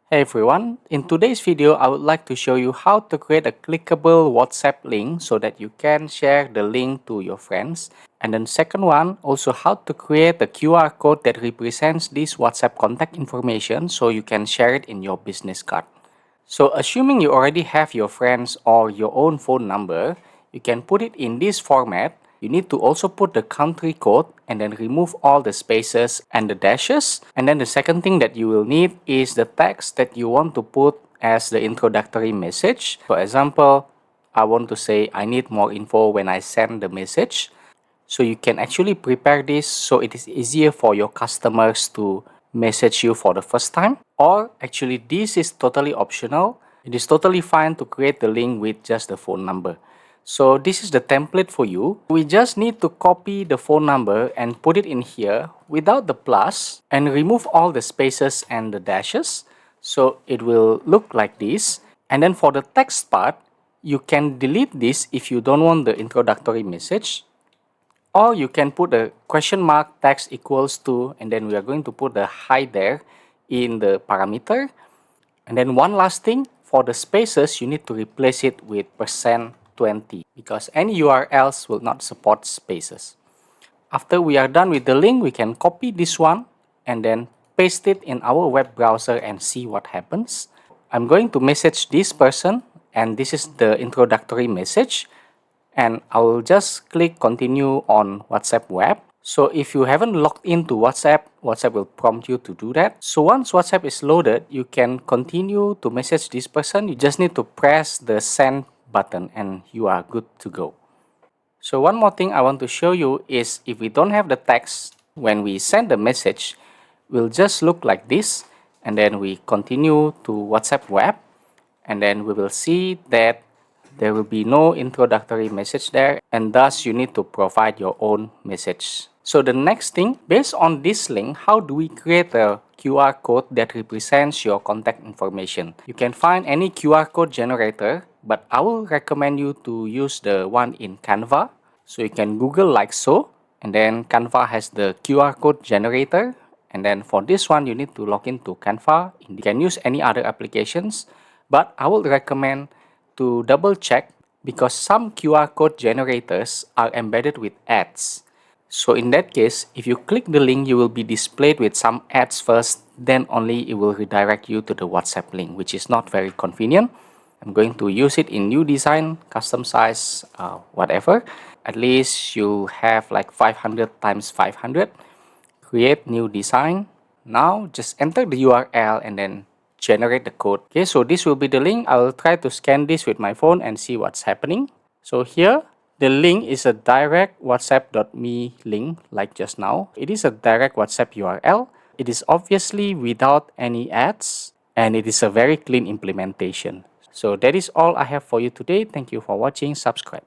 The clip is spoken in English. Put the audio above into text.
Hey everyone, in today's video I would like to show you how to create a clickable WhatsApp link so that you can share the link to your friends. And then second one, also how to create a QR code that represents this WhatsApp contact information so you can share it in your business card. So assuming you already have your friends or your own phone number, you can put it in this format. You need to also put the country code and then remove all the spaces and the dashes. And then the second thing that you will need is the text that you want to put as the introductory message. For example, I want to say I need more info when I send the message. So you can actually prepare this so it is easier for your customers to message you for the first time. Or actually this is totally optional. It is totally fine to create the link with just the phone number. So this is the template for you. We just need to copy the phone number and put it in here without the plus and remove all the spaces and the dashes. So it will look like this. And then for the text part, you can delete this if you don't want the introductory message. Or you can put a question mark text equals to, and then we are going to put the height there in the parameter. And then one last thing, for the spaces, you need to replace it with %20 because any URLs will not support spaces. After we are done with the link, we can copy this one and then paste it in our web browser and see what happens. I'm going to message this person, and this is the introductory message. And I will just click continue on WhatsApp web. So if you haven't logged into WhatsApp, WhatsApp will prompt you to do that. So once WhatsApp is loaded, you can continue to message this person. You just need to press the send button and you are good to go. So one more thing I want to show you is if we don't have the text, when we send the message, will just look like this. And then we continue to WhatsApp web. And then we will see that there will be no introductory message there, and thus you need to provide your own message. So the next thing, based on this link, how do we create a QR code that represents your contact information? You can find any QR code generator, but I will recommend you to use the one in Canva. So you can Google like so, and then Canva has the QR code generator. And then for this one, you need to log into Canva. You can use any other applications, but I would recommend to double check because some QR code generators are embedded with ads. So in that case, if you click the link, you will be displayed with some ads first, then only it will redirect you to the WhatsApp link, which is not very convenient. I'm going to use it in new design, custom size, whatever. At least you have like 500 times 500. Create new design. Now just enter the URL and then generate the code. Okay, so this will be the link. I will try to scan this with my phone and see what's happening. So here, the link is a direct whatsapp.me link like just now. It is a direct WhatsApp URL. It is obviously without any ads and it is a very clean implementation. So that is all I have for you today. Thank you for watching. Subscribe.